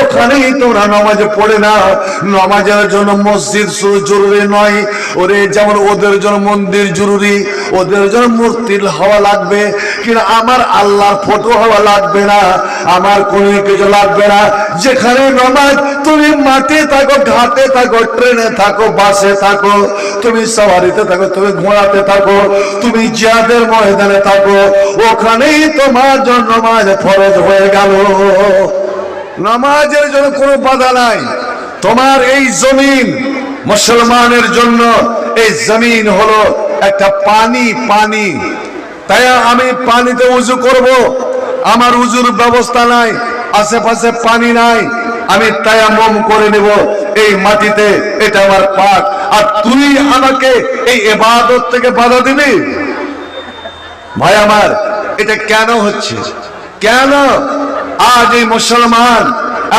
ওখানেই তোমরা নামাজ পড়ে না। নামাজের জন্য মসজিদ শুধু জরুরি নয়, ওরে যেমন ওদের জন্য মন্দির জরুরি, ওদের জন্য মূর্তির হওয়া লাগবে, কিন্তু আমার আল্লাহর ফটো হওয়া লাগবে না, আমার কোনো কিছু লাগবে না। যেখানে নামাজ, তুমি মাঠে থাকো, ঘাটে থাকো, ট্রেনে থাকো, বাসে থাকো, তুমি সওয়ারিতে থাকো, তুমি ঘোড়াতে থাকো, তুমি জিহাদের ময়দানে থাকো, ওখানেই তোমার জন্য নামাজ ফরজ হয়ে গেল। নামাজের জন্য কোনো বাধা নাই। তোমার এই জমিন মুসলমানের জন্য, এই জমিন হলো একটা পানি। তাই আমি পানিতে উজু করব, আমার উজুর ব্যবস্থা নাই, আশেপাশে পানি নাই, আমি তায়াম্মুম করে নেব এই মাটিতে, এটা আমার পাক। আর তুই আমাকে এই ইবাদত থেকে বাধা দিবি? ভাই আমার, এটা কেন হচ্ছে? কেন আজ এই মুসলমান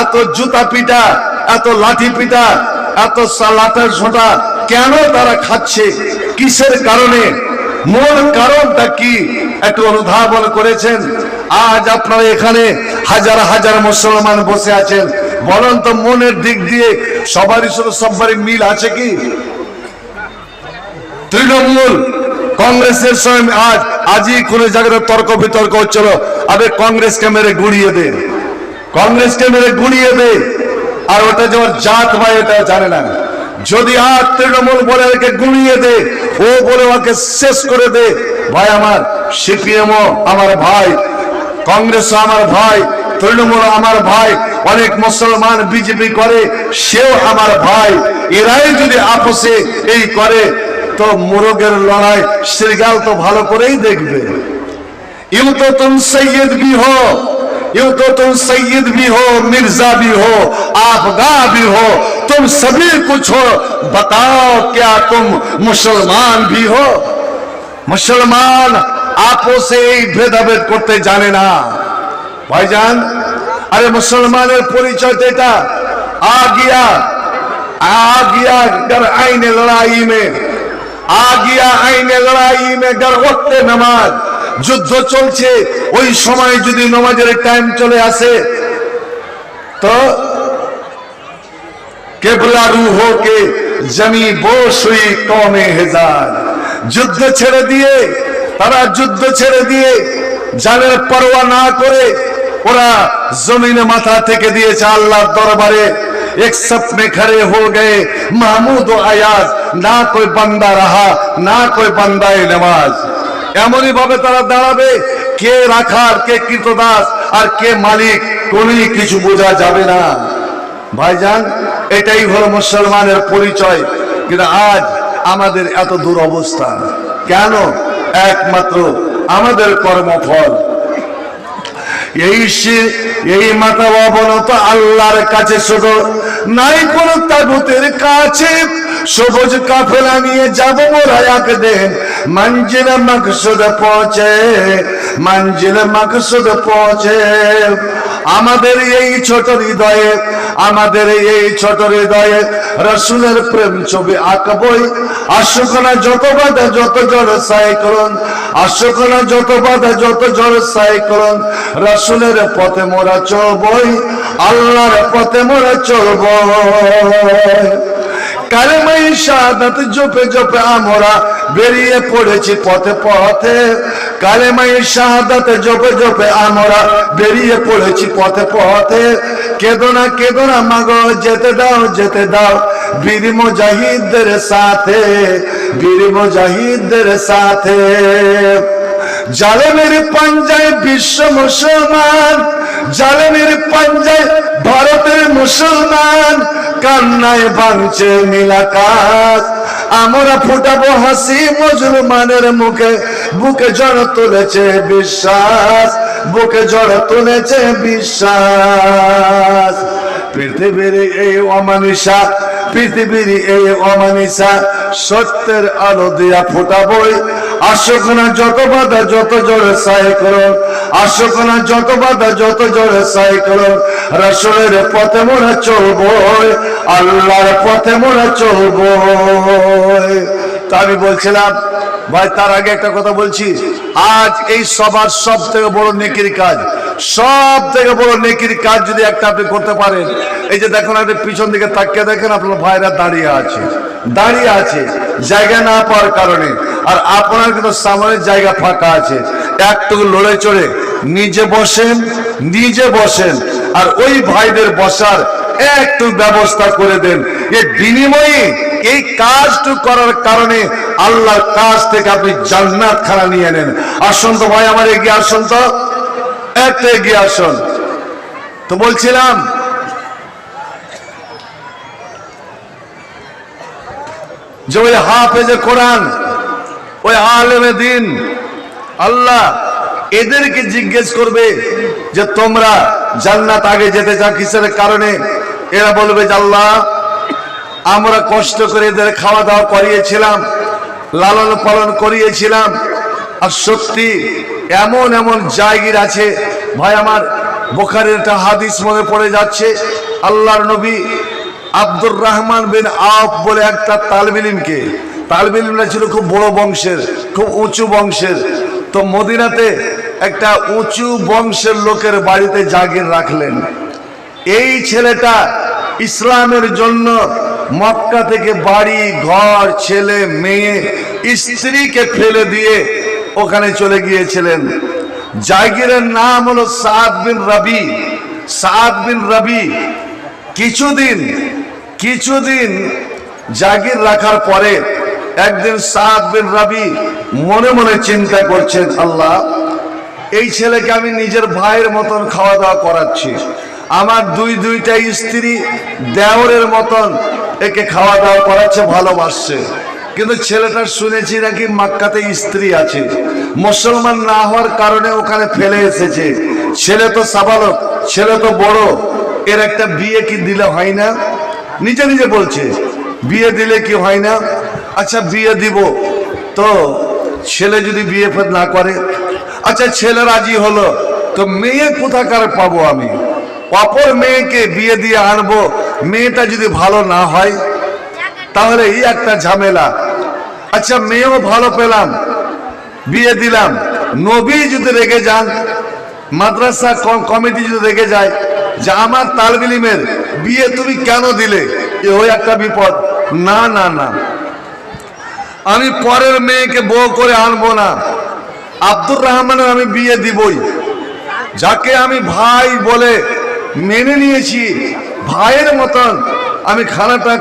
এত জুতা পিটা, এত লাঠি পিটা, এত লাঠের ছোটা কেন তারা খাচ্ছে? কিসের কারণে? মূল কারণটা কি একটু অনুধাবন করেছেন? আজ আপনারা এখানে হাজার হাজার মুসলমান বসে আছেন, বলেন তো মনের দিক দিয়ে সবারই সাথে সবারই মিল আছে কি? তৃণমূল কংগ্রেসের সঙ্গে আজই কোন জায়গায় তর্ক বিতর্ক হচ্ছিল, আবে কংগ্রেসকে মেরে গুড়িয়ে দে, কংগ্রেসকে মেরে গুড়িয়ে দে। আর ওটা যেমন জাত ভাই এটা জানে না, যদি আর তৃণমূল বলে একে গুড়িয়ে দে, ও বলে ওকে শেষ করে দে। ভাই আমার, সিপিএমও আমার ভাই, কংগ্রেসও আমার ভাই, তৃণমূল আমার ভাই, অনেক মুসলমান বিজেপি করে, সেও আমার ভাই। এরাই যদি আপোষে এই করে তো মোরগের লড়াই শ্রীগাল তো ভালো করেই দেখবে। ইউ তো তুম সৈয়দ भी हो, यूं तो तुम सैयद भी हो, मिर्जा भी हो, आफगा भी हो, तुम सभी कुछ हो, बताओ क्या तुम मुसलमान भी हो? मुसलमान आपस से भेदाभेद करते जाने ना भाईजान। अरे मुसलमाনের পরিচয় তো এটা। आ गया गर आईने लड़ाई में, आ गया आईने लड़ाई में गर वक्त नमाज। যুদ্ধ চলছে, ওই সময় যদি নামাজের টাইম চলে আসে তো কেবলা রূহ কে জমি বোশ হুই কওমে হেজাজ। যুদ্ধ ছেড়ে দিয়ে, তারা যুদ্ধ ছেড়ে দিয়ে জানের পরোয়া না করে ওরা জমিনে মাথা থেকে দিয়েছে আল্লাহর দরবারে। एक सफ में खड़े हो गए महमूद व अयाज, ना कोई बंदा रहा ना कोई बंदा नमाज। এমনই ভাবে তারা দাঁড়াবে, কে রাখার, কে কৃতদাস আর কে মালিক কোনো কিছু বোঝা যাবে না। ভাইজান, এটাই হলো মুসলমানের পরিচয়। কিন্তু আজ আমাদের এত দুরবস্থা কেন? একমাত্র আমাদের কর্মফল। এই মাথা অবনত আল্লাহর কাছে শুধু নাই কোন তাগুতের কাছে। সবুজ কাফেলা নিয়ে যাব মোরা একদিন, মঞ্জিল মকসুদ পৌঁছে, মঞ্জিল মকসুদ পৌঁছে। আমাদের এই ছোট হৃদয়ে, আমাদের এই ছোট হৃদয়ে রাসূলের প্রেম ছবি আঁকবই। আসুক না যত বাধা, যত ঝড় সাইক্লোন, আসুক না যত বাধা, যত ঝড় সাইক্লোন, রাসূলের পথে মোরা চলবই, আল্লাহর পথে মোরা চলবই। কালেমায়ে শাহাদাত জপে জপে আমরা বেরিয়ে পড়েছি পথে পথে, কালেমায়ে শাহাদাত জপে জপে আমরা বেরিয়ে পড়েছি পথে পথে। কেঁদো না মাগো, যেতে দাও যেতে দাও বীর মুজাহিদদের সাথে, বীর মুজাহিদদের সাথে। জালেমের পাঞ্জায় বিশ্ব মুসলমান, জালেমের পাঞ্জায় ভারতের মুসলমান, কান্নায় ভাঙছে নীল আকাশ। আমরা ফুটাবো হাসি মুসলমানের মুখে, বুকে ঝড় তুলেছে বিশ্বাস, বুকে ঝড় তুলেছে বিশ্বাস। পৃথিবীর এই অমানিসা, পৃথিবীর এই অমানিসা সত্যের আলো দিয়া ফুটাবই। আসুক না যত বাধা, যত জোরে সাইক্লোন, আসুক না যত বাধা, যত জোরে সাইক্লোন, রাসূলের পথে মোরা চলবই, আল্লাহর পথে মোরা চলবই। তা আমি বলছিলাম ভাই, তার আগে একটা কথা বলছি। আজ এই সবার সব থেকে বড় নেকির কাজ সব থেকে বড় নেকির কাজ যদি একটা আপনি করতে পারেন, এই যে দেখুন আপনি পিছন দিকে তাকিয়ে দেখেন, আপনার ভাইরা দাঁড়িয়ে আছে জায়গা না পাওয়ার কারণে, আর আপনার কিন্তু সামনের জায়গা ফাঁকা আছে। একটু লড়ে চড়ে নিজে বসেন আর ওই ভাইদের বসার একটু ব্যবস্থা করে দেন। এর বিনিময়ে এই কাজটু করার কারণে আল্লাহর কাছ থেকে আপনি জান্নাত খানা নিয়ে নেন। আসুন তো ভাই আমার এগিয়ে আসুন, তো একটু এগিয়ে আসুন। তো বলছিলাম যে ওই হাফেজে কোরআন, ওই আলেমে দিন, আল্লাহ এদেরকে জিজ্ঞেস করবে যে তোমরা জান্নাত আগে যেতে চাও কিসের কারণে? এরা বলবে যে আল্লাহ আমরা কষ্ট করে এদের খাওয়া দাওয়া করিয়েছিলাম, লালন পালন করিয়েছিলাম, আর সত্যি এমন এমন জায়গির আছে ভাই আমার, বুখারীর একটা হাদিস মনে পড়ে যাচ্ছে, আল্লাহর নবী আব্দুর রহমান বিন আওফ বলে একটা তালবিলিমরা ছিল খুব বড় বংশের, খুব উঁচু বংশের। তো মদিনাতে একটা উঁচু বংশের লোকের বাড়িতে জাগির রাখলেন। এই ছেলেটা ইসলামের জন্য মক্কা থেকে বাড়ি ঘর ছেলে মেয়ে স্ত্রীকে ফেলে দিয়ে ওখানে চলে গিয়েছিলেন। জাগিরের নাম হলো সাদ বিন রবি। কিছুদিন জাগির রাখার পরে একদিন সাদ বিন রবি মনে মনে চিন্তা করছেন, আল্লাহ এই ছেলেকে আমি নিজের ভাইয়ের মতন খাওয়া দাওয়া করাচ্ছি, আমার দুইটা স্ত্রী দেওরের মতন একে খাওয়া দাওয়া করাচ্ছে, ভালোবাসছে, কিন্তু ছেলেটার শুনেছি নাকি মক্কাতে স্ত্রী আছে, মুসলমান না হওয়ার কারণে ওখানে ফেলে এসেছে। ছেলে তো সাবালক, ছেলে তো বড়, এর একটা বিয়ে কি দিলে হয় না? নিজে বলছে বিয়ে দিলে কি হয় না? আচ্ছা বিয়ে দিব, তো ছেলে যদি বিয়ে না করে, আচ্ছা ছেলে রাজি হলো, তো মেয়ে কোথাকার পাবো আমি? অপর মেয়েকে বিয়ে দিয়ে আনবো, মেয়েটা যদি ভালো না হয় তাহলে এই একটা ঝামেলা। আচ্ছা মেয়েও ভালো পেলাম, বিয়ে দিলাম, নবী যদি রেগে যান, মাদ্রাসা কমিটি যদি রেগে যায় যে আমার তালবিলিমের বিয়ে তুমি কেন দিলে, ওই একটা বিপদ। না আমি পরের মেয়েকে বউ করে আনবো না, আব্দুর রহমানের আমি বিয়ে দিবই, যাকে আমি ভাই বলে মেনে নিয়েছি, ভাইয়ের মতন আমি খানাটা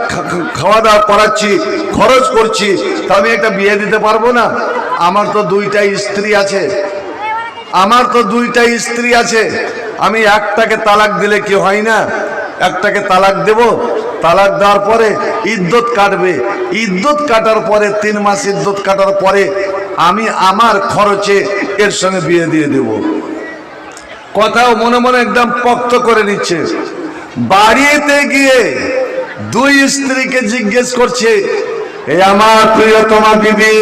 খাওয়া দাওয়া করাচ্ছি, খরচ করছি, তা আমি একটা বিয়ে দিতে পারবো না? আমার তো দুইটা স্ত্রী আছে, আমি একটাকে তালাক দিলে কি হয় না? একটাকে তালাক দেব, তালাক দেওয়ার পরে ইদ্যত কাটবে, ইদ্যত কাটার পরে 3 মাস ইদ্যত কাটার পরে আমি আমার খরচে এর সঙ্গে বিয়ে দিয়ে দেব। কথাও মনে মনে একদম পক্ত করে নিচ্ছে। বাড়িতে গিয়ে 2 স্ত্রীকে জিজ্ঞেস করছে, এই আমার প্রিয়তমা বিবি,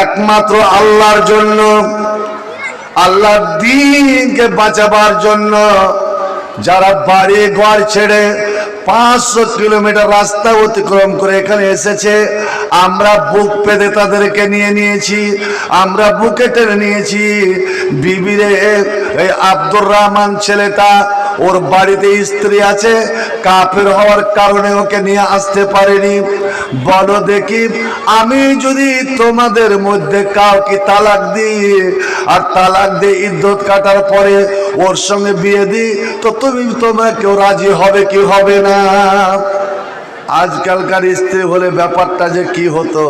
একমাত্র আল্লাহর জন্য, আল্লাহর দ্বীনকে বাঁচাবার জন্য যারা বাড়ি ঘর ছেড়ে 500 কিলোমিটার রাস্তা অতিক্রম করে এখানে এসেছে, আমরা বুক পেতে তাদেরকে নিয়েছি, আমরা বুকে টেনে নিয়েছি। বিবিরে এই আব্দুর রহমান ছেলেটা, ওর বাড়িতে স্ত্রী আছে, কাফের হওয়ার কারণে ওকে নিয়ে আসতে পারেনি। বলো দেখি, আমি যদি তোমাদের মধ্যে কাউকে তালাক দিই, আর তালাক দিয়ে ইদ্যত কাটার পরে ওর সঙ্গে বিয়ে দিই, তো তোমরা কেউ রাজি হবে কি হবে না? আজকালকার স্ত্রী হলে ব্যাপারটা যে কি হতো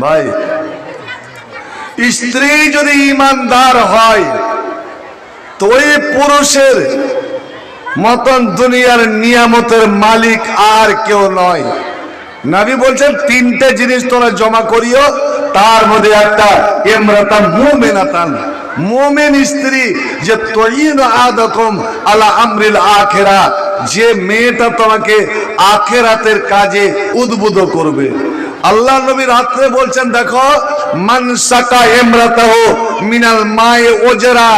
ভাই, স্ত্রী যদি ইমানদার হয় তো ওই পুরুষের মতন দুনিয়ার নিয়ামতের মালিক আর কেউ নয়। নবী বলছেন 3টে জিনিস তোমরা জমা করিও, তার মধ্যে একটা ইমরাতান মুমিনাতান, মুমিন স্ত্রী, যে তুইন আদাকুম আলা আমরিল আখিরা, যে মেয়েটা তোমাকে আখিরাতের কাজে উদ্বুদ্ধ করবে। আল্লাহ নবী রাত্রে বলছেন, দেখো মান সাকা ইমরাতাহু মিনাল মায়ে ওজরা,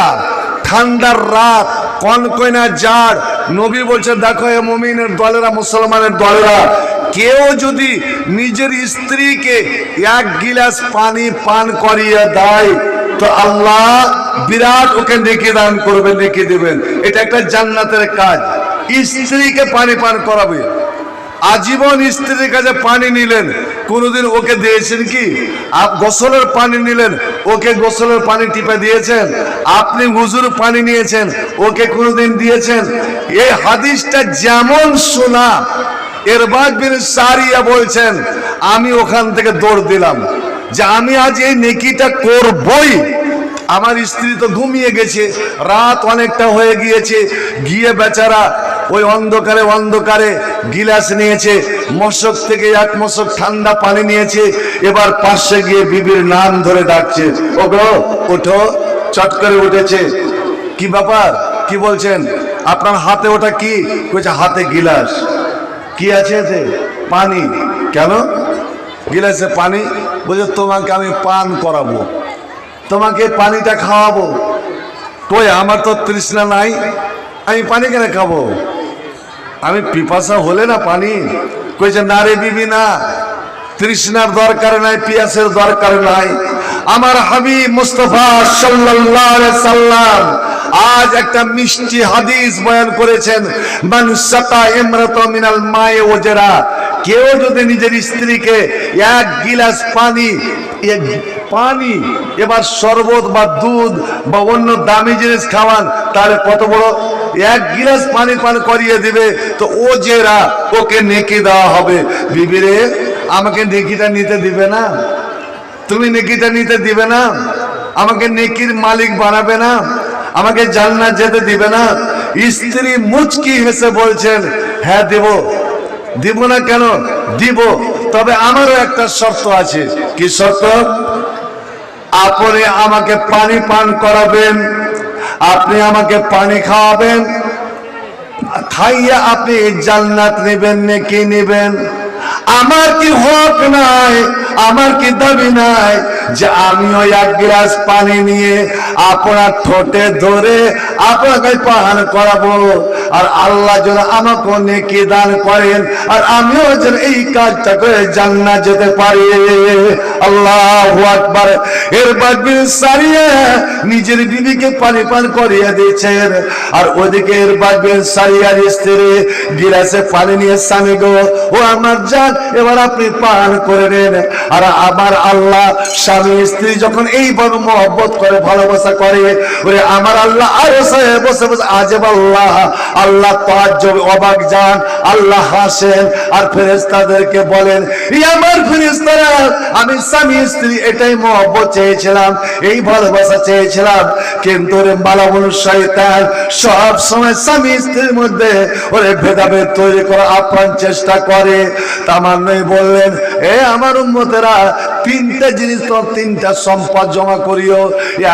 ঠান্ডার রাত, কনকনা জাড়, নবী বলছে দেখো এ মুমিনের দলেরা, মুসলমানের দলেরা, কেউ যদি নিজের স্ত্রীকে 1 গিলাস পানি পান করিয়ে দেয়, তো আল্লাহ বিরাট ওকে নেকি দান করবেন, নেকি দিবেন। এটা একটা জান্নাতের কাজ। স্ত্রীকে পানি পান করাবে, আজীবন স্ত্রীর কাছে পানি নিলেন, কোনোদিন ওকে দিয়েছেন কি? গোসলের পানি নিলেন, ওকে গোসলের পানি টিপে দিয়েছেন? আপনি হুজুর পানি নিয়েছেন, ওকে কোনোদিন দিয়েছেন? এই হাদিসটা যেমন শোনা, ইরবাদ বিন সারিয়া বলছেন আমি ওখান থেকে দৌড় দিলাম যে আমি আজ এই নেকিটা করবই। আমার স্ত্রী তো ঘুমিয়ে গেছে, রাত অনেকটা হয়ে গিয়েছে, গিয়ে বেচারা ওই অন্ধকারে অন্ধকারে গিলাস নিয়েছে, মশক থেকে এক মশক ঠান্ডা পানি নিয়েছে, এবার পাশে গিয়ে বিবির নাম ধরে ডাকছে, ওগো ওঠো। চট করে উঠেছে, কি ব্যাপার, কি বলছেন? আপনার হাতে ওটা কি? কইছে হাতে গিলাস। কি আছে এতে? পানি। কেন গিলাসে পানি? বলছে তোমাকে আমি পান করাবো, তোমাকে পানিটা খাওয়াবো। কই আমার তো তৃষ্ণা নাই, আমি পানি কেন খাবো? আমি পিপাসা হলে না পানি। কইছে না রে বিবি না, তৃষ্ণার দরকার নাই, পিয়াসের দরকার নাই। আমার হাবিব মুস্তাফা সাল্লাল্লাহু আলাইহি সাল্লাম আজ একটা মিষ্টি হাদিস বয়ান করেছেন, মান সাকা ইমরাতু মিনাল মা'i ওজরা। কেউ যদি নিজের স্ত্রীকে এক গিলাস পানি এবার শরবত বা দুধ বা অন্য দামি জিনিস খাওয়ান, তাহলে কত বড় এক গিলাস পানি পান করিয়ে দিবে, তো ও জেরা ওকে নেকি দেওয়া হবে। বিবিরে আমাকে নেকিটা নিতে দিবে না? তুমি নেকিটা নিতে দিবে না? আমাকে নেকির মালিক বানাবে না? আমাকে জান্নাত যেতে দিবে না? স্ত্রী মুচকি হেসে বলছেন হ্যাঁ দেব। দিব না কেন? দিব, তবে আমারও একটা শর্ত আছে। কি শর্ত? আপনি আমাকে পানি পান করাবেন, আপনি আমাকে পানি খাওয়াবেন, খাইয়া আপনি জান্নাত নেবেন, নেকি নেবেন। আমার কি হক নাই, আমার কি দাবি নাই যে আমিও এক গ্লাস পানি নিয়ে আপনার ঠোঁটে ধরে আপনাকে পান করাবো, আর আল্লাহ যেন আমাকে নেকি দান করেন, আর আমিও যেন এই কাজটা করে জান্নাত যেতে পারি। আল্লাহু আকবার। ইরবাদ বিন সারিয়া নিজের বিবিকে পানি পান করিয়ে দিয়েছেন, আর ওদিকে ইরবাদ বিন সারিয়ার স্ত্রী গিলাসে পানি নিয়ে, স্বামী গো ও আমার জান এবার আপনি পান করে নেন। আর আমার আল্লাহ স্বামী স্ত্রী যখন এইভাবে মহব্বত করে, ভালোবাসা করে, ওরে আমার আল্লাহ আরশে বসে বসে আজব আল্লাহ, আল্লাহ তাআজ্জুব অবাক যান, আল্লাহ হাসেন আর ফেরেশতাদেরকে বলেন ই আমার ফেরেশতারা, আমি স্বামী স্ত্রী এটাই মহব্বত চেয়েছিলাম, এই ভালোবাসা চেয়েছিলাম, কিন্তু রে মালাউন শয়তান সব সময় স্বামী স্ত্রীর মধ্যে ওরে ভেদাভেদ তৈরি করা আপ্রাণ চেষ্টা করে। তামান্নাই বললেন এ আমার উম্মতেরা, তিনটা জিনিস, তো তিনটা সম্পদ জমা করিও।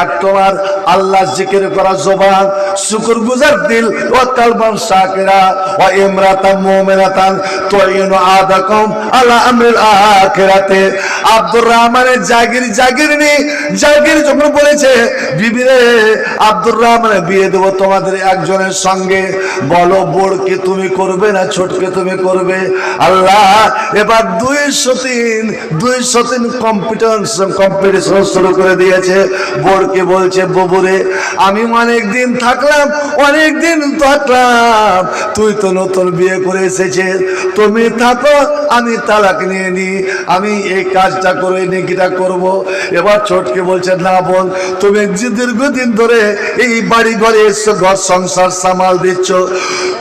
এক তোমার আল্লাহ জিকির করা জবান, শুকরগুজার দিল, ও কালবান শাকিরা, ও ইমরাতান মুমিনাতান তুইনু আদাকুম আলা আমরিল আখিরাতে। আব্দুর রহমানের জাগির যখন বলেছে বিবিরে আব্দুর রহমানের বিয়ে দেবো তোমাদের একজনের সঙ্গে, বলো বড়কে তুমি করবে না ছোটকে তুমি করবে? আল্লাহ এবার 203 কম্পিটিশন শুরু করে দিয়েছে। বড়কে বলছে ববুরে আমি অনেকদিন থাকলাম, তুই তো নতুন বিয়ে করে এসেছিস, তুমি থাকো আমি তালাক নিয়ে নি, আমি এই কাজটা করে নেকিটা করব। এবার ছোটকে বলছে না বোন, তুমি দীর্ঘদিন ধরে এই বাড়ি ঘরে এসছো, ঘর সংসার সামাল দিচ্ছ,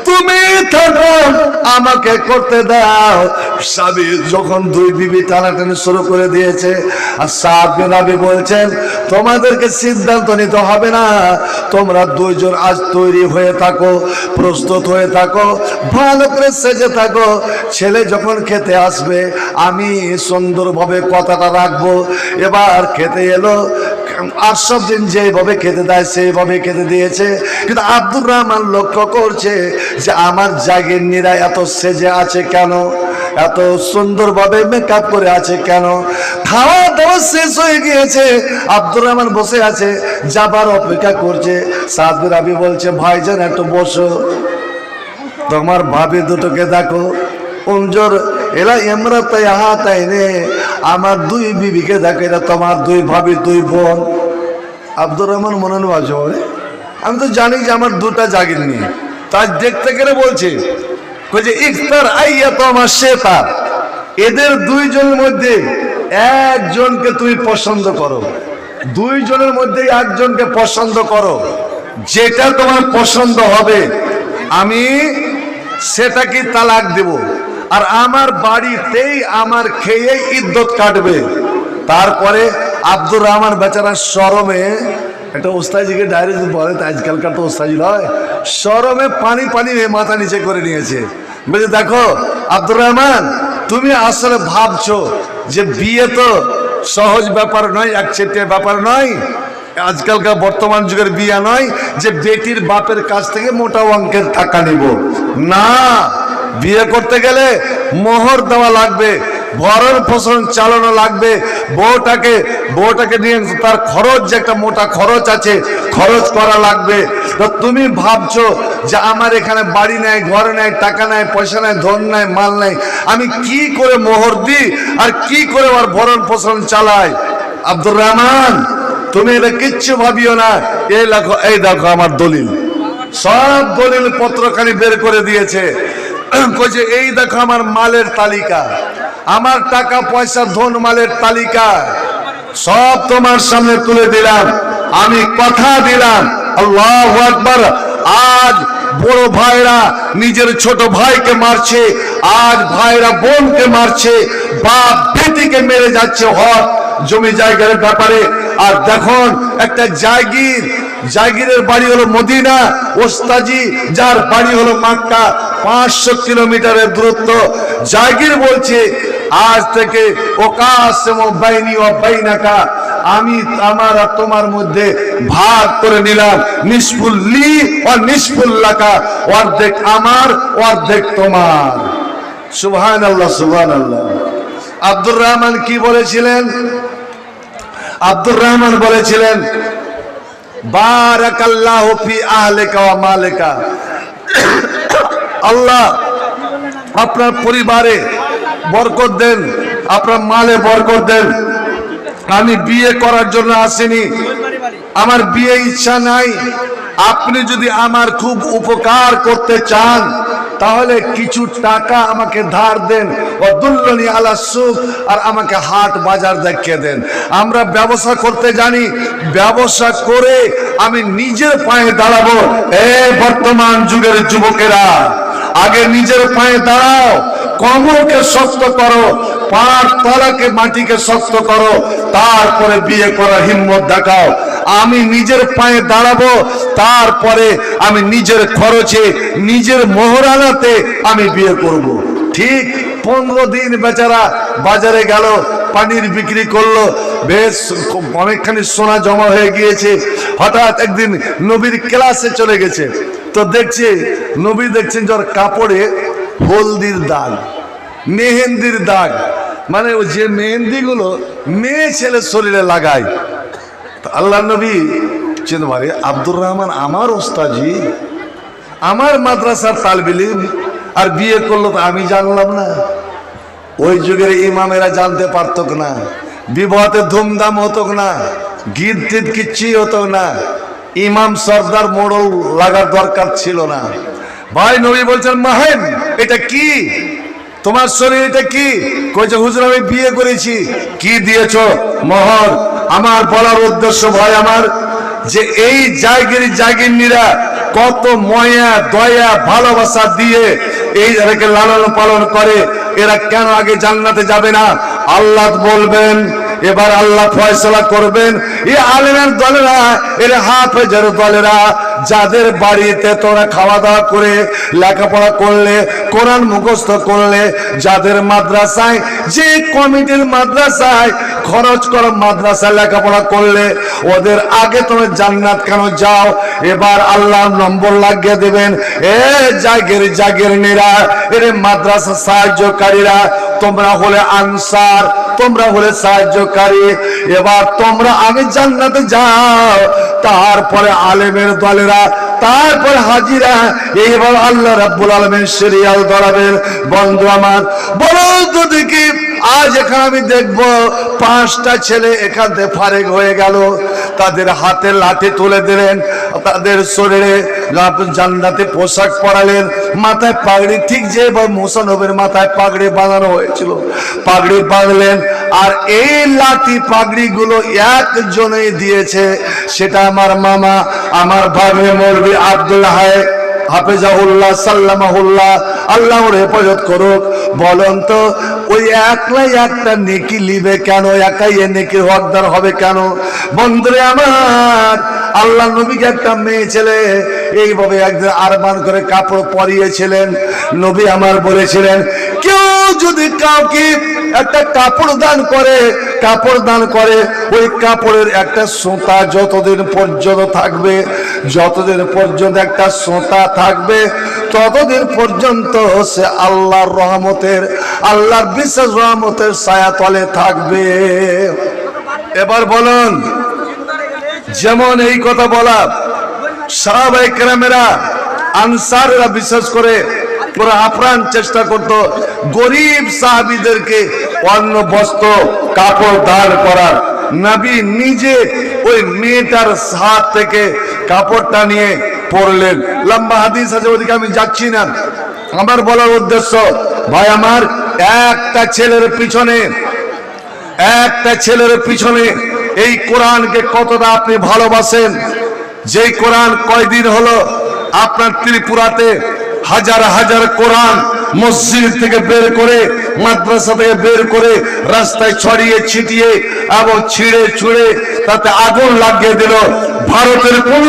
তুমি থাকো আমাকে করতে দাও। স্বামী যখন দুই বিবি টানাটানি শুরু করে দিয়েছে, আর সাদ বিন রাবি বলছেন তোমাদেরকে সিদ্ধান্ত নিতে হবে না, তোমরা দুইজন আজ তৈরি হয়ে থাকো, প্রস্তুত হয়ে থাকো, ভালো করে সেজে থাকো, ছেলে যখন খেতে আসবে আমি সুন্দরভাবে কথাটা রাখবো। এবার খেতে এলো, আর সব দিন যেভাবে খেতে দেয় সেইভাবে খেতে দিয়েছে, কিন্তু আব্দুর রহমান লক্ষ্য করছে যে আমার জাগিরনিরা এত সেজে আছে কেন, এত সুন্দরভাবে মেকআপ করে আছে কেন? খাওয়া দাওয়া শেষ হয়ে গিয়েছে, আব্দুর রহমান বসে আছে, যাবার অপেক্ষা করছে। সাদ বিন রাবি বলছে ভাইজান একটু বসো, তোমার ভাবি দুটোকে দেখো, উনজোর এলা ইমরাতাই হাতাইনে, আমার দুই বিবিকে দেখো, এটা তোমার দুই ভাবি দুই বোন। আব্দুর রহমান মনে বাজে, আমি তো জানি যে আমার দুটা জাগির নিয়ে, তাই দেখতে গেলে বলছে যে ইফতার আইয়া তো আমার শেতা, এদের দুইজনের মধ্যে একজনকে তুমি পছন্দ করো, দুইজনের মধ্যে একজনকে পছন্দ করো, যেটা তোমার পছন্দ হবে আমি সেটাকে তালাক দেব, আর আমার বাড়িতেই আমার খেয়ে ইদ্যত কাটবে। তারপরে আব্দুর রহমান বেচারা শরমে, একটা ওস্তাজিকে ডাইরেক্ট বলে, আজকালকার তো ওস্তাজি নয়, শরমে পানি পানি মাথা নিচে করে নিয়েছে। বলছে দেখো আব্দুর রহমান, তুমি আসলে ভাবছো যে বিয়ে তো সহজ ব্যাপার নয়, একচেটিয়া ব্যাপার নয়, আজকালকার বর্তমান যুগের বিয়ে নয় যে বেটির বাপের কাছ থেকে মোটা অঙ্কের টাকা নিব। না, বিয়ে করতে গেলে মোহর দেওয়া লাগবে, ভরণ পোষণ চালানো লাগবে, বউটাকে নিয়ে তার খরচ, যে একটা মোটা খরচ আছে, খরচ করা লাগবে। তো তুমি ভাবছো যে আমার এখানে বাড়ি নাই, ঘর নাই, টাকা নাই, পয়সা নাই, ধন নাই, মাল নাই, আমি কি করে মোহর দিই আর কি করে আমার ভরণ পোষণ চালাই? আব্দুর রহমান, তুমি এটা কিচ্ছু ভাবিও না, এই দেখো আমার দলিল, সব দলিল পত্রখানি বের করে দিয়েছে। কইছে এই দেখো আমার মালের তালিকা, আমার টাকা পয়সা ধন মালের তালিকা সব তোমার সামনে তুলে দিলাম, আমি কথা দিলাম। আল্লাহু আকবার। আজ বড় ভাইরা নিজের ছোট ভাইকে মারছে, আজ ভাইরা বোনকে মারছে, বাপ বেটিকে মেরে যাচ্ছে হক জমি জায়গার ব্যাপারে। আর দেখুন একটা জাগিরের বাড়ি হলো মদিনা, ওস্তাজি যার বাড়ি হলো মক্কা, 500 কিলোমিটারের দূরত্ব। জাগির বলছে আজ থেকে ওকাসমু বাইনি ওয়া বাইনাকা, আমি আমার আর তোমার মধ্যে ভাগ করে নিলাম, নিসফুল লি ওয়া নিসফুল লাকা, অর্ধেক আমার অর্ধেক তোমার। সুবহানাল্লাহ, সুবহানাল্লাহ। আব্দুর রহমান কি বলেছিলেন? আব্দুর রহমান বলেছিলেন বারাকাল্লাহু ফি আহলিকা ওয়া মালিকা, আল্লাহ আপনার পরিবারে বরকত দেন, আপনার মালে বরকত দেন। আমি বিয়ে করার জন্য আসিনি, আমার বিয়ে ইচ্ছা নাই, আপনি যদি আমার খুব উপকার করতে চান তাহলে কিছু টাকা আমাকে ধার দেন, ওয়াদুল্লনি আলা সুক, আর আমাকে হাট বাজার দেখিয়ে দেন। আমরা ব্যবসা করতে জানি, ব্যবসা করে আমি নিজের পায়ে দাঁড়াবো। এই বর্তমান যুগের যুবকেরা, আগে নিজের পায়ে দাঁড়াও, কমরকে শক্ত করো, পার তলাকে মাটিকে শক্ত করো, তারপরে বিয়ে করার হিম্মত দেখাও। আমি নিজের পায়ে দাঁড়াবো, তারপরে আমি নিজের খরচে নিজের মোহরানাতে আমি বিয়ে করব। ঠিক 15 দিন বেচারা বাজারে গেল, পানির বিক্রি করলো, বেশ অনেকখানি সোনা জমা হয়ে গিয়েছে। হঠাৎ একদিন নবীর ক্লাসে চলে গেছে, তো দেখছে নবী দেখছেন যার কাপড়ে হলদির দাগ, মেহেন্দির দাগ, মানে ওই যে মেহেন্দিগুলো মেয়ে ছেলে শরীরে লাগায়। আল্লাহ নবী চিন্তা করে, আব্দুর রহমান আমার ওস্তাজি, আমার মাদ্রাসার তালিব ইলম, আর বিয়ে করলো তো আমি জানলাম না। ওই যুগের ইমামেরা জানতে পারত না, বিবাহতে ধুমধাম হতো না, গীত টিত কিচ্ছুই হতো না, ইমাম সর্দার মোড়ল লাগার দরকার ছিল না। ভাই নবী বলছেন মাহেম এটা কি, তোমার শরীর এটা কি? কইছে হুজুর আমি বিয়ে করেছি। কি দিয়েছো? মোহর। আমার বলার উদ্দেশ্য ভাই আমার, যে এই জায়গিনীরা কত ময়া দয়া ভালোবাসা দিয়ে এই এরাকে লালন পালন করে, এরা কেন আগে জান্নাতে যাবে না? আল্লাহ বলবেন, এবার আল্লাহ ফয়সালা করবেন। এই আলেমের দলেরা, এর হাফেজের দলেরা, যাদের বাড়িতে তোরা খাওয়া দাওয়া করে লেখাপড়া করলে, কোরআন মুখস্থ করলে, যাদের মাদ্রাসায়, যে কমিটির মাদ্রাসায় খরচ করো মাদ্রাসায় লেখাপড়া করলে, ওদের আগে তোমরা জান্নাত কেন যাও? এবার আল্লাহ নম্বর লাগিয়ে দেবেন। এ জাগিরনীরা, এর মাদ্রাসা সাহায্যকারীরা, তোমরা হলে আনসার, তোমরা হলে সাহায্যকারী, এবার তোমরা আগে জান্নাতে যাও, তারপরে আলেমের দলেরা, তারপরে হাজিরা। এইবার আল্লাহ রাব্বুল আলামিন সিরিয়াল ধরাবেন। বন্ধু আমার, বলো তো দেখি আজ এখানে আমি দেখব 5টা ছেলে এখান থেকে ফারেক হয়ে গেল, তাদের হাতে লাঠি তুলে দিলেন, তাদের শরীরে জান্নাতি পোশাক পরালেন, মাথায় পাগড়ি, ঠিক যেভাবে মুসা নবীর মাথায় পাগড়ি বাঁধানো হয়েছিল পাগড়ি বাঁধলেন। আর এই লাঠি পাগড়ি গুলো একজনেই দিয়েছে, সেটা আমার মামা, আমার ভাগ্নে মৌলভী আব্দুল হাই হাফেজাহুল্লাহ সাল্লামাহুল্লাহ, আল্লাহ ওর হেফাজত করুক। বলেন তো ওই একলাই একটা নেকি লিবে কেন? একাই এ নেকির হকদার হবে কেন? বন্ধুরে আমার, আল্লাহ নবীকে একটা মেয়ে ছেলে এইভাবে একদিন আরমান করে কাপড় পরিয়েছিলেন। নবী আমার বলেছিলেন, কেউ যদি কাউকে একটা কাপড় দান করে, ওই কাপড়ের একটা সুতা যতদিন পর্যন্ত থাকবে, যতদিন পর্যন্ত একটা সুতা থাকবে, ততদিন পর্যন্ত সে আল্লাহর রহমতের, আল্লাহর বিশেষ রহমতের ছায়া তলে থাকবে। এবার বলুন, যেমন এই কথা বলা সাহাবায়ে কেরামেরা, আনসাররা বিশেষ করে পুরো আপ্রাণ চেষ্টা করত গরিব সাহাবীদেরকে অন্ন বস্ত্র কাপড় দান করার। নবী নিজে ওই মেয়েটার হাত থেকে কাপড়টা নিয়ে পরলেন। লম্বা হাদিস আছে, ওদিকে আমি যাচ্ছি না। আমার বলার উদ্দেশ্য, ভাই আমার, একটা ছেলের পিছনে এই কোরআনকে কতটা আপনি ভালোবাসেন। যেই কোরআন কয়দিন হলো আপনার ত্রিপুরাতে হাজার হাজার কোরআন মসজিদ থেকে বের করে, মাদ্রাসা থেকে বের করে রাস্তায় ছড়িয়ে ছিটিয়ে এবং ছিঁড়ে ছুঁড়ে তাতে আগুন লাগিয়ে দিল। ভারতের কোন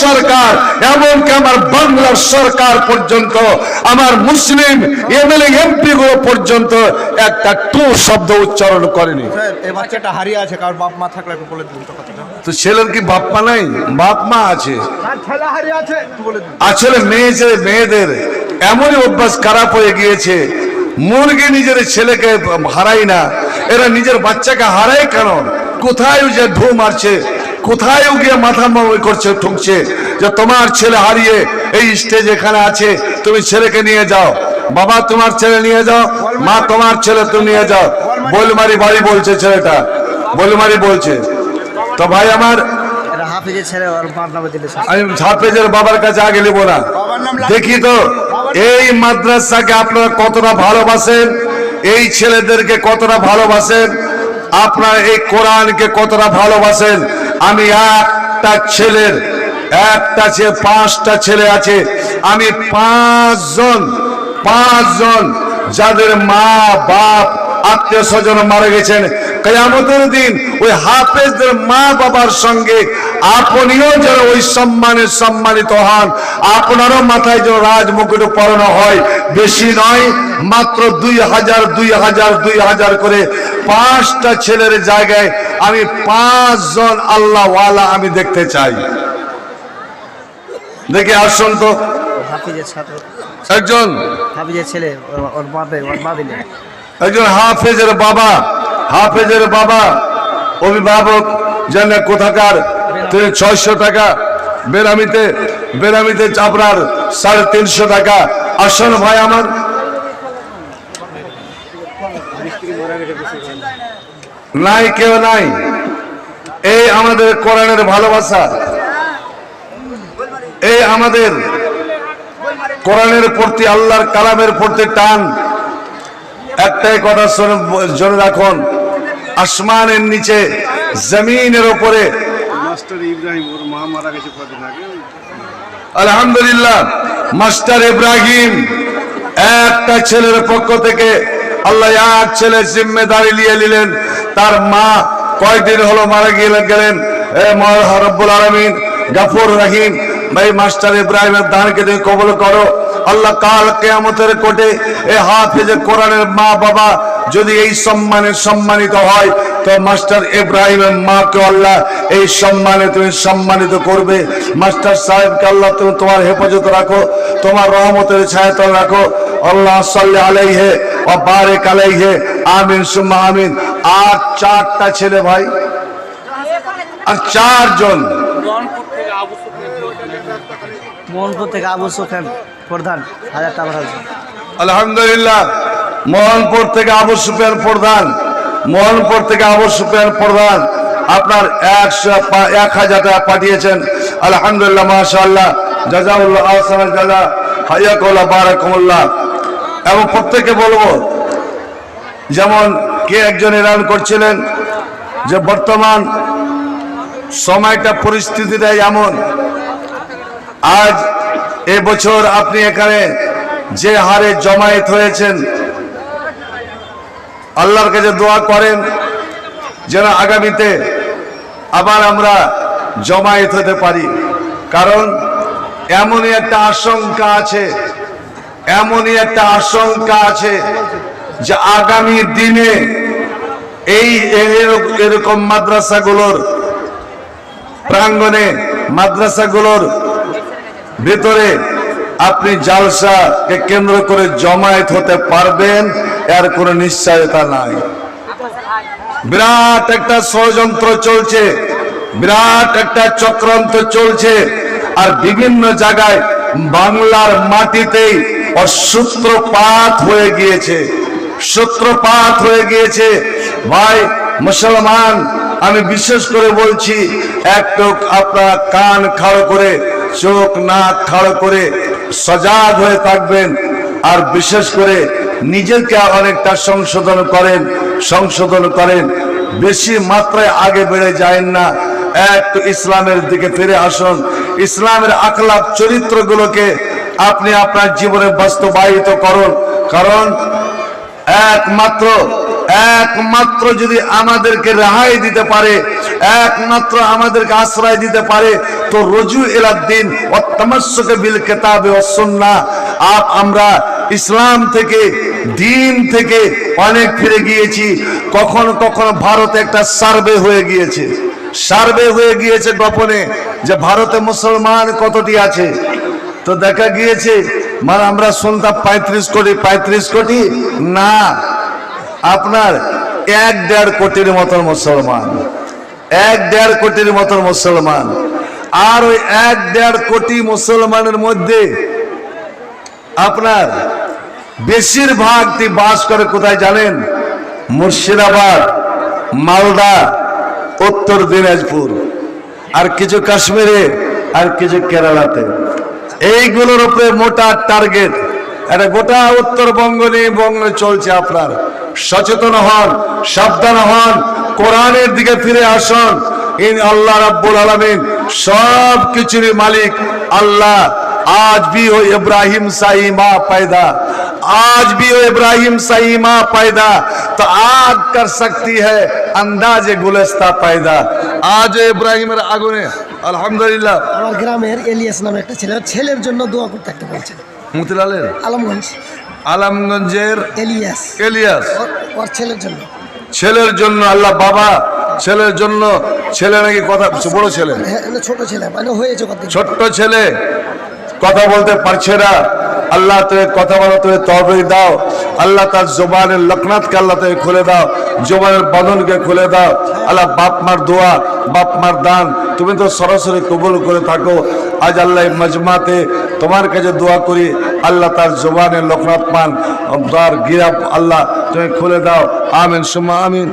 সরকার এমনকি আমার বাংলার সরকার পর্যন্ত, আমার মুসলিম এমএলএ এমপি গুলো পর্যন্ত একটা টু শব্দ উচ্চারণ করেনি। এই বাচ্চাটা হারিয়ে আছে, কারণ বাপ মা থাকলে বলে দিন তো কথাটা। তো ছেলের কি বাপ মা নাই? বাপ মা আছে। ছেলে হারিয়ে আছে বলে দিন। আসলে মেয়েদের এমনই অভ্যাস খারাপ হয়ে গিয়েছে, মুরগি নিজের ছেলেকে হারাই না, এরা নিজের বাচ্চাকে হারায় কেন? কোথায় যে ঢু মারছে, কোথায় গিয়ে মাথা করছে, ঠুকছে যে তোমার ছেলে হারিয়ে এই স্টেজ এখানে আছে, তুমি ছেলেকে নিয়ে যাও। বাবা তোমার ছেলে নিয়ে যাও, মা তোমার ছেলে তুমি নিয়ে যাও। বলমারি বাড়ি বলছে ছেলেটা, বলমারি বলছে। তো ভাই আমার, আমি হাফেজের বাবার কাছে আগে নেবো না। দেখি তো এই মাদ্রাসাকে আপনারা কতটা ভালোবাসেন, এই ছেলেদেরকে কতটা ভালোবাসেন, আপনারা এই কোরআনকে কতটা ভালোবাসেন। আমি একটা ছেলে, 5টা ছেলে আছে, আমি 5জন যাদের মা বাপ আত্মীয় স্বজন মারা গেছেন, কিয়ামতের দিন ওই হাফেজদের মা বাবার সঙ্গে আপনিও যেন ওই সম্মানিত হন, আপনারও মাথায় যেন রাজমুকুট পরানো হয়। বেশি নয়, মাত্র 2000 করে 5টা ছেলের জায়গায় আমি 5জন আল্লাহওয়ালা আমি দেখতে চাই। দেখে আসুন তো, একজন হাফেজের বাবা অভিভাবক যেন কোথাকার 600 টাকা, বেরামিতে আপনার 350 টাকা। আসুন ভাই আমার, নাই কেউ নাই। এই আমাদের কোরআনের ভালোবাসা, এই আমাদের কোরআনের প্রতি, আল্লাহর কালামের প্রতি টান। একটাই কথা জেনে রাখুন, আসমানের নিচে জমিনের উপরে, মাস্টার ইব্রাহিম ওর মা মারা গেছে কদিন আগে, আলহামদুলিল্লাহ মাস্টার ইব্রাহিম একটা ছেলের পক্ষ থেকে আল্লাহ এক ছেলের জিম্মেদারি নিয়ে নিলেন। তার মা কয়েকদিন হলো মারা গেলেন। রব্বুল আলামিন গফুর রহিম, ভাই মাস্টার ইব্রাহিমের দানকে তুমি কবুল করো। আল্লাহ কাল কিয়ামতের কোর্টে এই হাফেজ কোরআনের মা বাবা যদি এই সম্মানে সম্মানিত হয়, তো মাস্টার ইব্রাহিমের মাকে আল্লাহ এই সম্মানে তুমি সম্মানিত করবে। মাস্টার সাহেবকে আল্লাহ তুমি তোমার হেফাজত রাখো, তোমার রহমতের ছায়াতল রাখো। আল্লাহ সাল্লি আলাইহি ওয়া বারিক আলাইহি, আমিন সুম্মা আমিন। আর 4টা ছেলে ভাই, আর 4জন। মোহনপুর থেকে আবু সুফিয়ান প্রধান 1000 টাকা। আলহামদুলিল্লাহ মোহনপুর থেকে আবু সুফিয়ান প্রধান, মোহনপুর থেকে আবু সুফিয়ান প্রধান আপনার 1000 টাকা পাঠিয়েছেন। আলহামদুলিল্লাহ, মাশাআল্লাহ, জাযাউল্লাহ আহসানাল জাযা, হায়াকুল্লাহ, বারাকাতুল্লাহ। এবং প্রত্যেককে বলবো, যেমন কে একজন এলান করছিলেন যে বর্তমান সময়টা পরিস্থিতিটা এমন, আজ এবছর আপনি এখানে যে হারে জমায়েত হয়েছেন, আল্লাহর কাছে দোয়া করেন যেন আগামীতে আবার আমরা জমায়েত হতে পারি। কারণ এমনই একটা আশঙ্কা আছে, এমনই একটা আশঙ্কা আছে যে আগামী দিনে এই এরকম মাদ্রাসাগুলোর প্রাঙ্গণে, মাদ্রাসাগুলোর ভিতরে আপনি জালসাকে কেন্দ্র করে জমায়েত হতে পারবেন, এর কোনো নিশ্চয়তা নাই। বিরাট একটা ষড়যন্ত্র চলছে, বিরাট একটা চক্রান্ত চলছে, আর বিভিন্ন জায়গায় বাংলার মাটিতেই সূত্রপাত হয়ে গিয়েছে, সূত্রপাত হয়ে গিয়েছে। ভাই মুসলমান, আমি বিশেষ করে বলছি, একটু আপনারা কান খাড়ো করে, চোখ নাক খাড়ো করে সজাগ হয়ে থাকবেন। আর বিশেষ করে নিজেকে অনেকটা সংশোধন করেন, বেশি মাত্রায় আগে বেড়ে যায় না, একটু ইসলামের দিকে ফিরে আসুন। ইসলামের আখলাক চরিত্রগুলোকে আপনি আপনার জীবনে বাস্তবায়িত করুন। কারণ একমাত্র যদি আমাদেরকে রেহাই দিতে পারে, একমাত্র আমাদেরকে আশ্রয় দিতে পারে, তো রজু ইলাদ্দিন ওয়া তামাসসুক বিল কিতাবি ওয়াস সুন্নাহ। আমরা ইসলাম থেকে, দিন থেকে অনেক ফিরে গিয়েছি। কখনো কখনো ভারতে একটা সার্ভে হয়ে গিয়েছে গোপনে, যে ভারতে মুসলমান কতটি আছে। তো দেখা গিয়েছে, মানে আমরা শুনতাম 35 কোটি না, আপনার 1.5 কোটির মতন মুসলমান, 1.5 কোটির মতন মুসলমান। আর ওই 1.5 কোটি মুসলমানের মধ্যে আপনার বেশিরভাগটি বাস করে কোথায় জানেন? মুর্শিদাবাদ, মালদা, উত্তর দিনাজপুর, আর কিছু কাশ্মীরে, আর কিছু কেরালাতে। এইগুলোর উপরে মোটা টার্গেট। এটা গোটা উত্তরবঙ্গ নিয়ে বঙ্গে চলছে। আপনার সচেতন হন, সাবধান হন, কোরআনের দিকে ফিরে আসুন। আল্লাহ রাব্বুল আলামিন সব কিছুরই মালিক আল্লাহ। आज भी हो इब्राहिम सा ईमा पैदा, आज भी हो इब्राहिम सा ईमा पैदा, तो आग कर सकती है अंदाजे गुलस्ता पैदा। आज इब्राहिमेर आগুনে আলহামদুলিল্লাহ। আমার গ্রামের এলিয়াস নামে একটা ছেলে, ছেলের জন্য দোয়া করতে একটা বলছেন। মতিলালের আলমগঞ্জের ইলিয়াস, ওর ছেলের জন্য আল্লাহ বাবা, ছেলের জন্য। ছেলে নাকি কথা, বড় ছেলে, ছোট ছেলে, মানে হয়েছে ছোট্ট ছেলে, কথা বলতে পারছে না। আল্লাহ তোকে কথা বলা, তোকে তৌফিক দাও। আল্লাহ তার জবানের লকনাতকে আল্লাহ তোকে খুলে দাও, জবানের বাঁধনকে খুলে দাও। আল্লাহ বাপ মার দোয়া, বাপ মার দান তুমি তো সরাসরি কবুল করে থাকো। আজ আল্লাহ মজমাতে তোমার কাছে দোয়া করি, আল্লাহ তার জবানের লকনাত পান, তার গিরাপ আল্লাহ তুমি খুলে দাও। আমিন সুম্মা আমিন।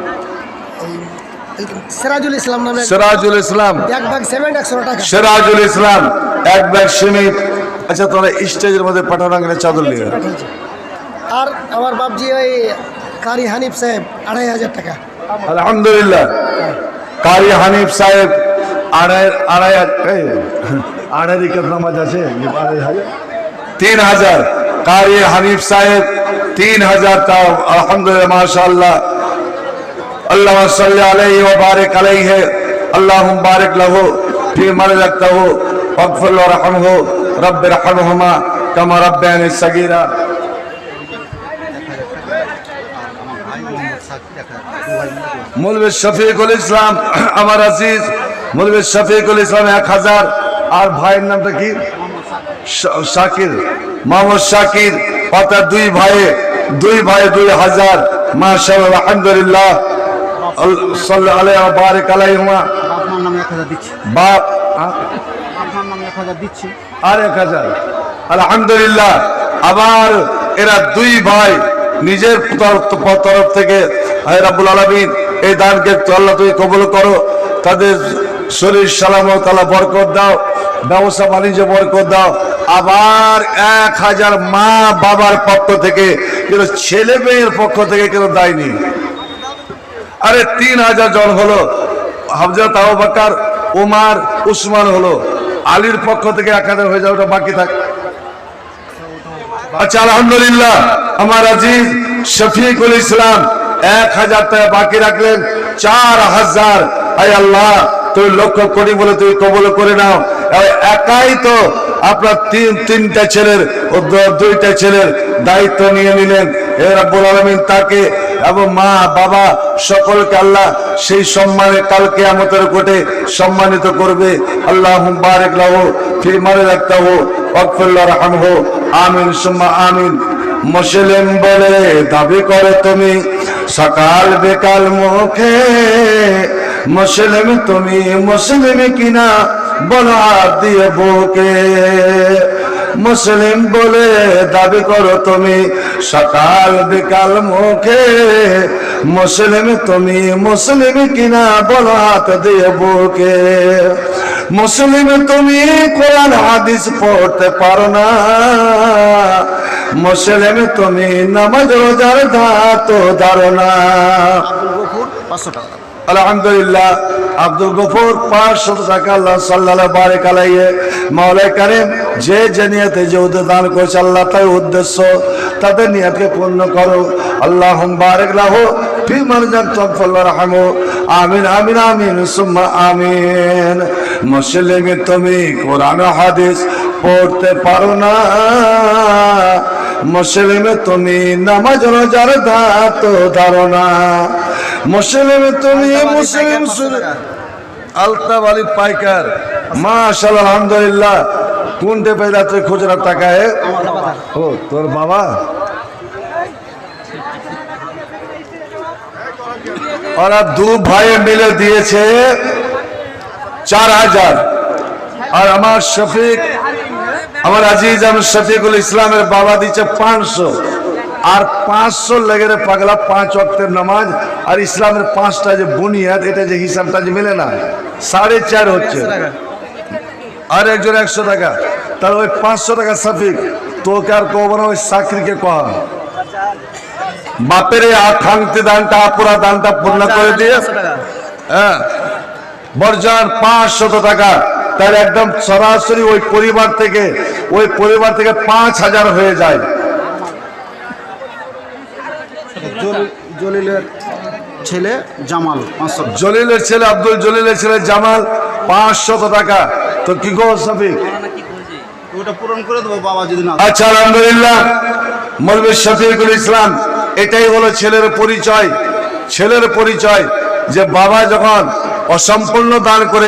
সিরাজুল ইসলাম নামে, সিরাজুল ইসলাম, এক ব্যাগ সিমেন্ট 100 টাকা। সিরাজুল ইসলাম, এক ব্যাগ সিমেন্ট। আচ্ছা, তোমরা স্টেজের মধ্যে পাঠানো গেলে চাদর নিয়ে। আর আমার বাপজি ওই কারি হানিফ সাহেব 2500 টাকা। আলহামদুলিল্লাহ, কারি হানিফ সাহেব আড়াই নামাজ আছে 3000। কারি হানিফ সাহেব 3000 টাকা। আলহামদুলিল্লাহ, মাশাআল্লাহ। अल्लाह सल्ली अलैहि व बारिक अलैहि, अल्लाहुम्मा बारिक लहु फी मा रज़क़तहु वग़फ़िर व रहमहु रब्बिरहमहुमा कमा रब्बयानी सगीरा। मौलवी शफीकुल इस्लाम আমার আজিজ मौलवी शफीकुल इस्लाम 1000। আর ভাইয়ের নামটা কি? শাকির, মোহাম্মদ শাকির। অর্থাৎ দুই ভাই 2000। মাশাআল্লাহ, আলহামদুলিল্লাহ। সাল্লাল্লাহু আলাইহি ওয়া বারিক আলাইহিমা। আপনার নামে 1000 দিচ্ছি। বাপ আপনার নামে 1000 দিচ্ছি। আর 1000। আলহামদুলিল্লাহ। আবার এরা দুই ভাই নিজের তরফ থেকে হে রাব্বুল আলামিন এই দানকে আল্লাহ তুমি কবুল করো, তাদের শরীর সালামত আল্লাহ বরকত দাও, ব্যবসা বাণিজ্য বরকত দাও। আবার 1000 মা বাবার পক্ষ থেকে কিন্তু ছেলে মেয়ের পক্ষ থেকে কেন দেয়নি? আরে 3000 জন হলো, হযরত আবু বকর, ওমর, উসমান হলো, আলীর পক্ষ থেকে 1000 হয়ে যাবে, ওটা বাকি থাক। আচ্ছা আলহামদুলিল্লাহ, আমার আজিজ শফিকুল ইসলাম 1000 টাকা বাকি রাখলেন, 4000। আয় আল্লাহ তুই লক্ষ কোটি বলে তুই কবুল করে নাও। একাই তো আপনার তিনটা ছেলের ও 2টা ছেলের দায়িত্ব নিয়ে নিলেন। হে রাব্বুল আলামিন তাকে এবং মা বাবা সকলকে আল্লাহ সেই সম্মানে কাল কিয়ামতের কোটে সম্মানিত করবে। আল্লাহুম্মা বারিক লাহু ফি মারযাকাহু ওয়াগফির লাহু আমিন সুম্মা আমিন। মুসলিম বলে দাবি করে তুমি সকাল বিকাল মুখে, মুসলিম তুমি মুসলিম কিনা বলো হাত দিয়ে বুকে। মুসলিম বলে দাবি করো তুমি সকাল বিকাল মুখে, মুসলিম তুমি মুসলিম কিনা বলো হাত দিয়ে বুকে। মুসলিম তুমি কোরআন হাদিস পড়তে পারো না, মুসলিম তুমি নামাজ রোজার ধাত ধারো না। আব্দুল গফুর 500 টাকা। আলহামদুলিল্লাহ, আব্দুল গফুর 500 টাকা। আল্লাহ সাল্লাল্লাহু বারিক আলাইহি। মাওলাই কারীম যে নিয়তে যে দান করেছে আল্লাহ তাই উদ্দেশ্য তাদের নিয়তকে পূর্ণ করো। আল্লাহুম্মা বারিক লাহু ফি মারযাকাহু ওয়ারহামহু আমিন আমিন আমিন সুম্মা আমিন। মুসলিম তুমি কোরআন হাদিস পড়তে পারো না, মুসলিম তুমি নামাজ রোজার ধাত ধারো না। মুসলিম তুমি মুসলিম আলতাফ আলী পাইকার মাশাআল্লাহ আলহামদুলিল্লাহ। কোনটা পেলা তুই খুচরা টাকা? ও তোর বাবা। ওরা 2 ভাই মিলে দিয়েছে 4000। আর আমার শফিক, আমার আজিজ আমার শফিকুল ইসলামের বাবা দিচ্ছে 500। আর 500 লেগে রে পাগলা 5 ওয়াক্তের নামাজ আর ইসলামের 5টা যে বুনিয়াদ, এটা যে হিসাবটা যে মেলে না, 4.5 হচ্ছে। আর একজন 100 টাকা, তার ওই 500 টাকা শফিক তোকে আর কব না, ওই চাকরিকে কহ বাপের আকাঙ্ক্ষিত দানটা পুরা দানটা পূর্ণ করে দিয়ে হ্যাঁ বর্জন 500 টাকা। তাহলে একদম সরাসরি ওই পরিবার থেকে 5000 হয়ে যায়। জলিলের ছেলে জামাল 500 টাকা। জলিলের ছেলে আব্দুল জলিলের ছেলে জামাল 500 টাকা। তো কি গো শফিক, ওটা পূরণ করে দেবো বাবা যদি না। আচ্ছা আলহামদুলিল্লাহ, মৌলভী শফিকুল ইসলাম এটাই হলো ছেলের পরিচয়। ছেলের পরিচয় যে বাবা যখন অসম্পূর্ণ দান করে